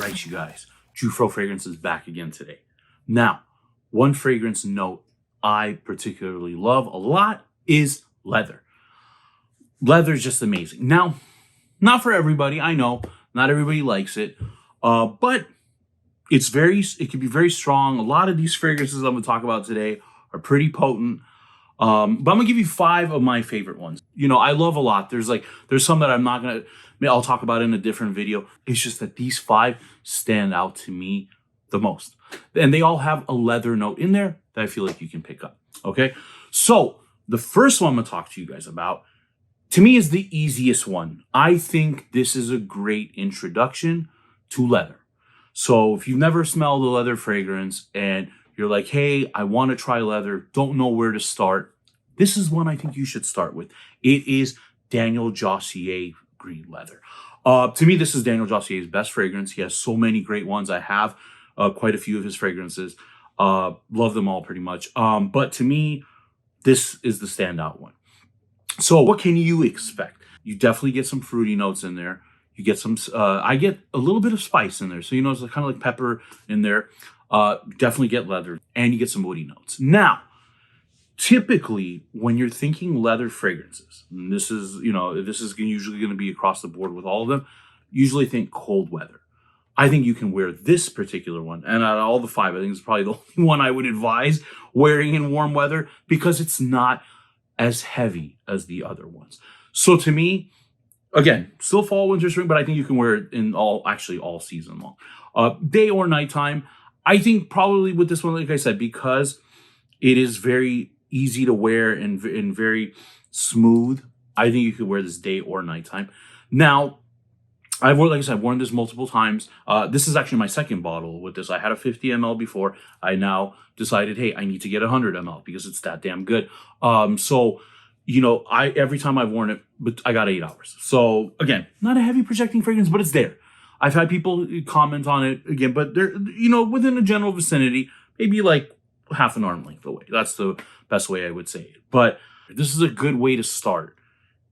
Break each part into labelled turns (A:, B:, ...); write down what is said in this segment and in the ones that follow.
A: right, you guys. Jufro Fragrance is back again today. Now, one fragrance note I particularly love a lot is leather. Leather is just amazing. Now, not for everybody. I know not everybody likes it, but it can be very strong. A lot of these fragrances I'm going to talk about today are pretty potent. But I'm gonna give you 5 of my favorite ones. You know, I love a lot. There's some that I'll talk about in a different video. It's just that these 5 stand out to me the most. And they all have a leather note in there that I feel like you can pick up. Okay. So the first one I'm gonna talk to you guys about, to me, is the easiest one. I think this is a great introduction to leather. So if you've never smelled a leather fragrance and you're like, hey, I want to try leather, don't know where to start, this is one I think you should start with. It is Daniel Jossier Green Leather. To me, this is Daniel Jossier's best fragrance. He has so many great ones. I have quite a few of his fragrances. Love them all pretty much. But to me, this is the standout one. So what can you expect? You definitely get some fruity notes in there. You get some, I get a little bit of spice in there. So, you know, it's kind of like pepper in there. Definitely get leather, and you get some woody notes. Now, typically, when you're thinking leather fragrances, and this is usually going to be across the board with all of them, usually think cold weather. I think you can wear this particular one, and out of all the 5, I think it's probably the only one I would advise wearing in warm weather because it's not as heavy as the other ones. So to me, again, still fall, winter, spring, but I think you can wear it in all season long. Day or nighttime, I think probably with this one, like I said, because it is very easy to wear and very smooth, I think you could wear this day or nighttime. Now, I've worn this multiple times. This is actually my second bottle with this. I had a 50 ml before. I now decided, hey, I need to get 100 ml because it's that damn good. So, you know, every time I've worn it, but I got 8 hours. So again, not a heavy projecting fragrance, but it's there. I've had people comment on it again, but they're, you know, within a general vicinity, maybe like half an arm length away. That's the best way I would say it. But this is a good way to start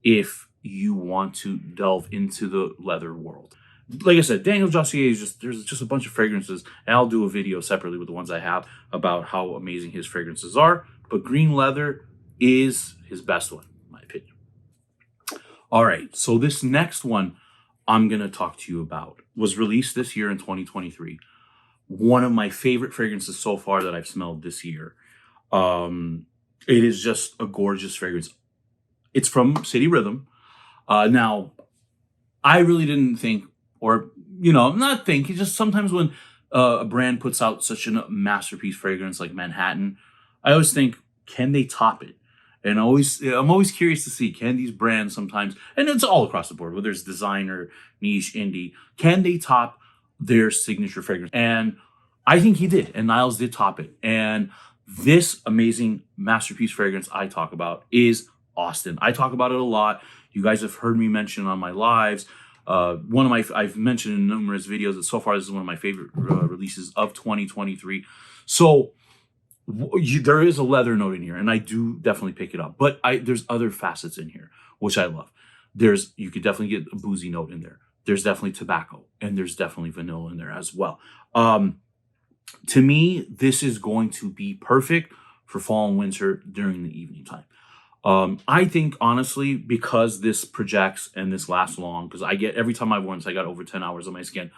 A: if you want to delve into the leather world. Like I said, Daniel Jossier is there's just a bunch of fragrances, and I'll do a video separately with the ones I have about how amazing his fragrances are. But green leather is his best one, in my opinion. All right, so this next one I'm going to talk to you about was released this year in 2023. One of my favorite fragrances so far that I've smelled this year. It is just a gorgeous fragrance. It's from City Rhythm. Now, I really didn't think, or, you know, not think, it's just sometimes when a brand puts out such a masterpiece fragrance like Manhattan, I always think, can they top it? And I'm always curious to see, can these brands sometimes, and it's all across the board, whether it's designer, niche, indie, can they top their signature fragrance? And I think he did, and Niles did top it. And this amazing masterpiece fragrance I talk about is Austin. I talk about it a lot. You guys have heard me mention on my lives. I've mentioned in numerous videos that so far this is one of my favorite releases of 2023. So there is a leather note in here, and I do definitely pick it up. But there's other facets in here, which I love. You could definitely get a boozy note in there. There's definitely tobacco, and there's definitely vanilla in there as well. To me, this is going to be perfect for fall and winter during the evening time. I think, honestly, because this projects and this lasts long, because every time I've worn this, I got over 10 hours on my skin.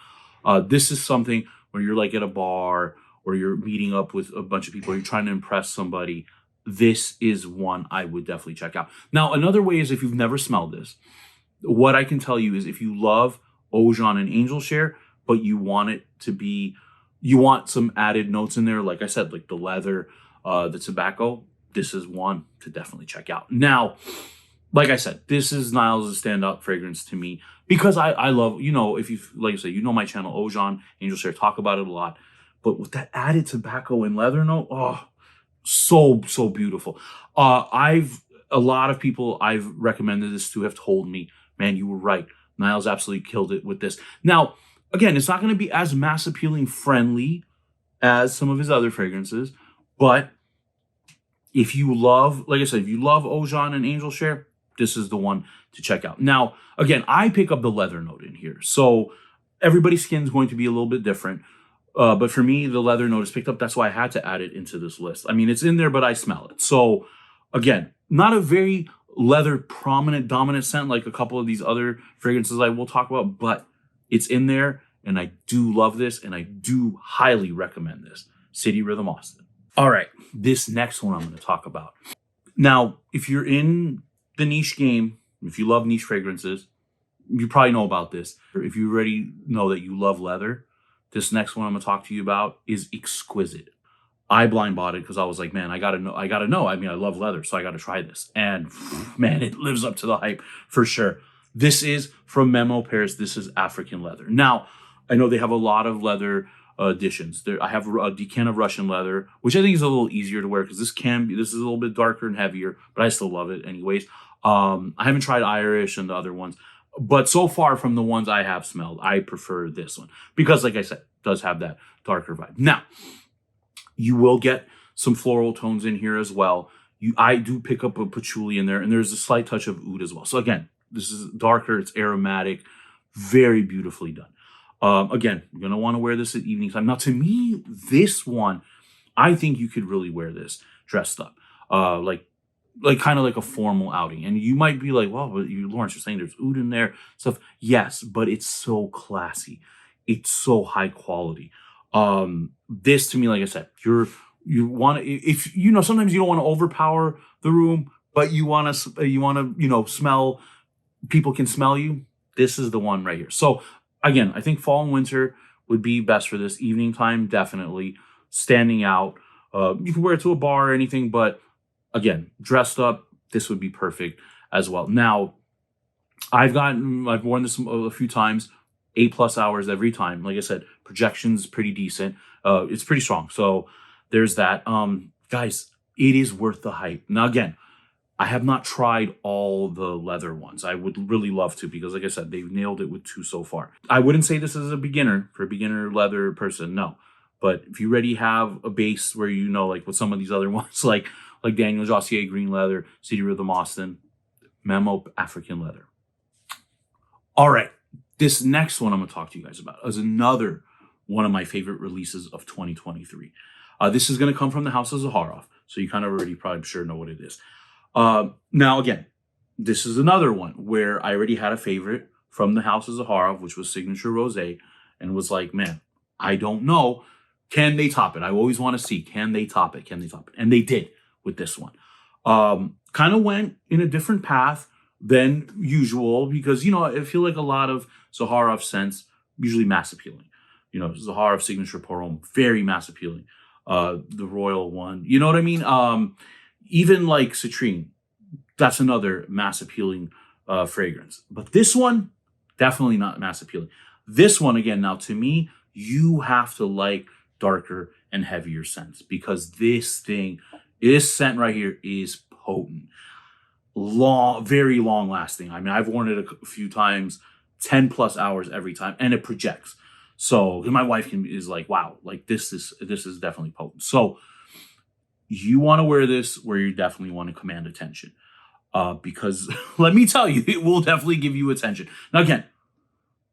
A: This is something where you're like at a bar or you're meeting up with a bunch of people, or you're trying to impress somebody. This is one I would definitely check out. Now, another way is if you've never smelled this, what I can tell you is if you love Ojon and Angel Share, but you want some added notes in there, like I said, like the leather, the tobacco, this is one to definitely check out. Now, like I said, this is Niles' standout fragrance to me because I love, you know, like I said, you know my channel, Ojon, Angel Share, talk about it a lot. But with that added tobacco and leather note, oh, so beautiful. A lot of people I've recommended this to have told me, man, you were right. Niles absolutely killed it with this. Now, again, it's not going to be as mass appealing friendly as some of his other fragrances, but if you love, like I said, if you love Ojon and Angel Share, this is the one to check out. Now, again, I pick up the leather note in here. So everybody's skin is going to be a little bit different. But for me, the leather note is picked up. That's why I had to add it into this list. I mean, it's in there, but I smell it. So again, not a very leather prominent, dominant scent like a couple of these other fragrances I will talk about, but it's in there. And I do love this, and I do highly recommend this. City Rhythm Austin. All right, this next one I'm going to talk about. Now, if you're in the niche game, if you love niche fragrances, you probably know about this. If you already know that you love leather, this next one I'm going to talk to you about is Exquisite. I blind bought it because I was like, man, I gotta know. I mean, I love leather, so I gotta try this. And man, it lives up to the hype for sure. This is from Memo Paris. This is African leather. Now, I know they have a lot of leather additions. I have a decan of Russian leather, which I think is a little easier to wear because this is a little bit darker and heavier, but I still love it anyways. I haven't tried Irish and the other ones, but so far from the ones I have smelled, I prefer this one because, like I said, it does have that darker vibe. Now, you will get some floral tones in here as well. I do pick up a patchouli in there, and there's a slight touch of oud as well. So again, this is darker, it's aromatic, very beautifully done. Again, you're gonna want to wear this at evening time. Now, to me, this one, I think you could really wear this dressed up, like kind of like a formal outing. And you might be like, well, but Lawrence, you're saying there's oud in there, stuff. Yes, but it's so classy, it's so high quality. This to me, like I said, you want to, if you know, sometimes you don't want to overpower the room, but you want to, smell, people can smell you. This is the one right here. So again, I think fall and winter would be best for this. Evening time, definitely standing out. You can wear it to a bar or anything, but again, dressed up, this would be perfect as well. Now, I've worn this a few times, 8+ hours every time. Like I said, projection's pretty decent. It's pretty strong. So there's that. Guys, it is worth the hype. Now, again, I have not tried all the leather ones. I would really love to because, like I said, they've nailed it with 2 so far. I wouldn't say this is a beginner for a beginner leather person, no. But if you already have a base where like with some of these other ones, like Daniel Jossier green leather, City Rhythm Austin, Memo African leather. All right, this next one I'm going to talk to you guys about is another one of my favorite releases of 2023. This is going to come from the House of Zahara, so you kind of already probably sure know what it is. Now, again, this is another one where I already had a favorite from the House of Zahara, which was Signature Rosé, and was like, man, I don't know. Can they top it? I always want to see, can they top it? Can they top it? And they did with this one. Kind of went in a different path than usual because, I feel like a lot of Zahara scents, usually mass appealing. Zahara Signature Pour very mass appealing. The Royal one, you know what I mean? Even like Citrine, that's another mass appealing fragrance. But this one, definitely not mass appealing. This one, again, now to me, you have to like darker and heavier scents because this scent right here is potent. Very long lasting. I mean, I've worn it a few times, 10+ hours every time, and it projects. So my wife is like, wow, like this is definitely potent. So you want to wear this where you definitely want to command attention. Because let me tell you, it will definitely give you attention. Now, again,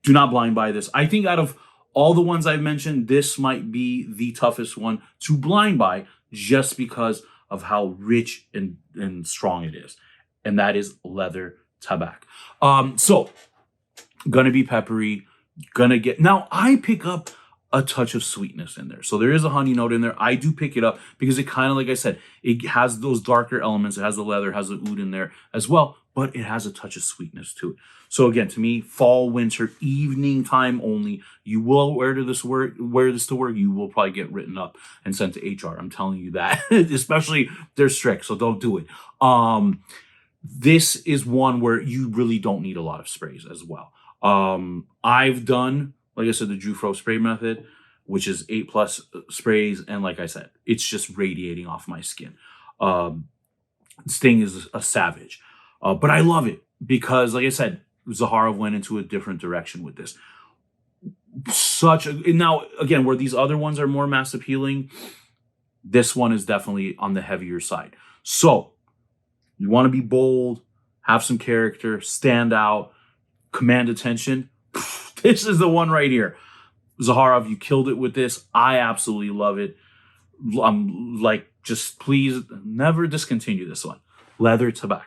A: do not blind buy this. I think out of all the ones I've mentioned, this might be the toughest one to blind buy just because of how rich and strong it is. And that is leather tabac. So gonna be peppery, now I pick up a touch of sweetness in there. So there is a honey note in there. I do pick it up because it kind of, like I said, it has those darker elements. It has the leather, has the oud in there as well, but it has a touch of sweetness to it. So again, to me, fall, winter, evening time only. You will wear this to work. You will probably get written up and sent to HR. I'm telling you that, especially they're strict, so don't do it. This is one where you really don't need a lot of sprays as well. I've done, like I said, the Jufro spray method, which is 8+ sprays. And like I said, it's just radiating off my skin. This thing is a savage. But I love it because, like I said, Zahara went into a different direction with this. Now, again, where these other ones are more mass appealing, this one is definitely on the heavier side. So you want to be bold, have some character, stand out, command attention. This is the one right here. Zahara, you killed it with this. I absolutely love it. I'm like, just please never discontinue this one. Leather tobacco.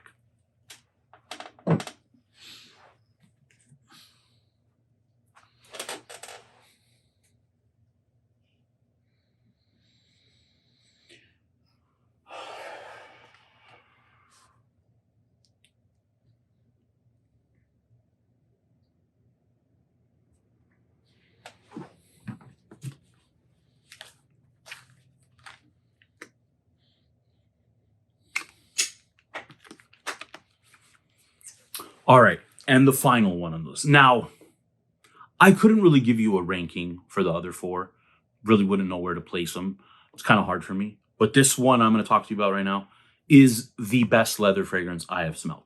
A: All right, and the final one on this. Now, I couldn't really give you a ranking for the other four. Really wouldn't know where to place them. It's kind of hard for me. But this one I'm going to talk to you about right now is the best leather fragrance I have smelled.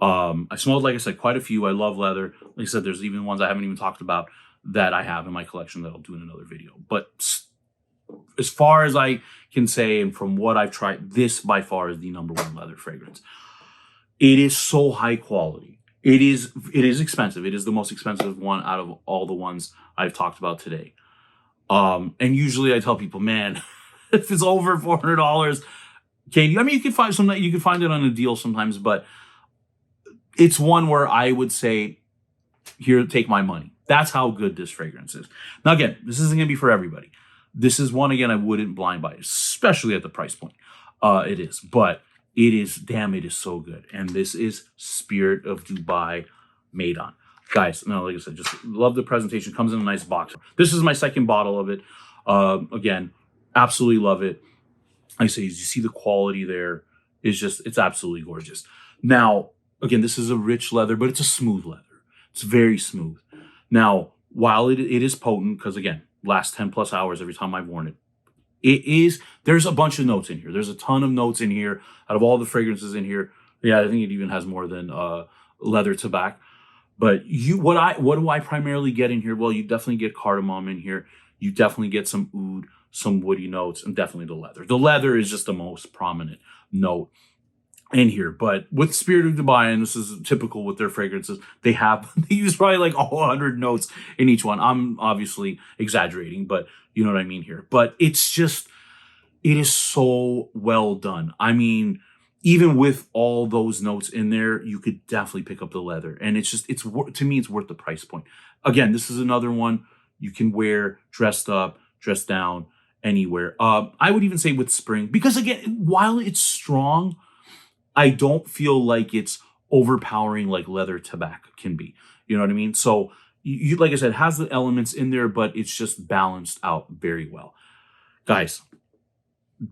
A: I smelled, like I said, quite a few. I love leather. Like I said, there's even ones I haven't even talked about that I have in my collection that I'll do in another video. But as far as I can say, and from what I've tried, this by far is the #1 leather fragrance. It is so high quality. It is expensive. It is the most expensive one out of all the ones I've talked about today. And usually I tell people, man, if it's over $400, can you? I mean, you can find it on a deal sometimes, but it's one where I would say, here, take my money. That's how good this fragrance is. Now, again, this isn't going to be for everybody. This is one, again, I wouldn't blind buy, especially at the price point. It is, but it is, damn, it is so good. And this is Spirit of Dubai made on. Guys, no, like I said, just love the presentation. Comes in a nice box. This is my second bottle of it. Again, absolutely love it. Like I say, you see the quality there. It's absolutely gorgeous. Now, again, this is a rich leather, but it's a smooth leather. It's very smooth. Now, while it is potent, because again, last 10 plus hours every time I've worn it, there's a bunch of notes in here. There's a ton of notes in here. Out of all the fragrances in here, yeah, I think it even has more than leather tobacco. But what do I primarily get in here? Well, you definitely get cardamom in here. You definitely get some oud, some woody notes, and definitely the leather. The leather is just the most prominent note in here. But with Spirit of Dubai, and this is typical with their fragrances, they use probably like 100 notes in each one. I'm obviously exaggerating, but you know what I mean here. But it is so well done. I mean, even with all those notes in there, you could definitely pick up the leather. And to me, it's worth the price point. Again, this is another one you can wear dressed up, dressed down, anywhere. I would even say with spring, because again, while it's strong, I don't feel like it's overpowering like leather tobacco can be. You know what I mean? So you like I said, it has the elements in there, but it's just balanced out very well. Guys,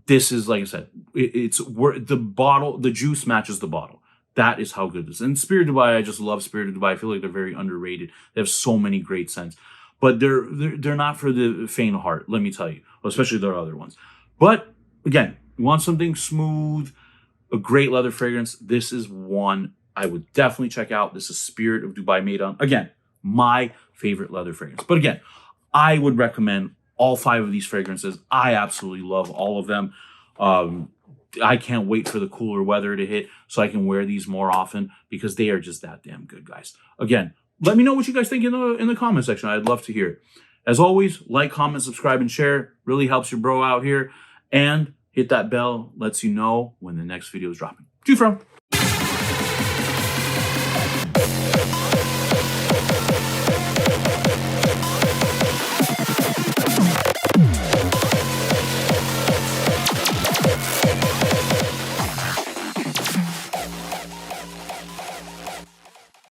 A: this is, like I said, it's the bottle, the juice matches the bottle. That is how good this is. And Spirit of Dubai, I just love Spirit of Dubai. I feel like they're very underrated. They have so many great scents. But they're not for the faint of heart, let me tell you. Especially their other ones. But again, you want something smooth, a great leather fragrance, this is one I would definitely check out. This is Spirit of Dubai made on, again, my favorite leather fragrance. But again, I would recommend all 5 of these fragrances. I absolutely love all of them. I can't wait for the cooler weather to hit so I can wear these more often because they are just that damn good, guys. Again, let me know what you guys think in the comment section. I'd love to hear it. As always, like, comment, subscribe, and share. Really helps your bro out here. And hit that bell, lets you know when the next video is dropping. Chew from.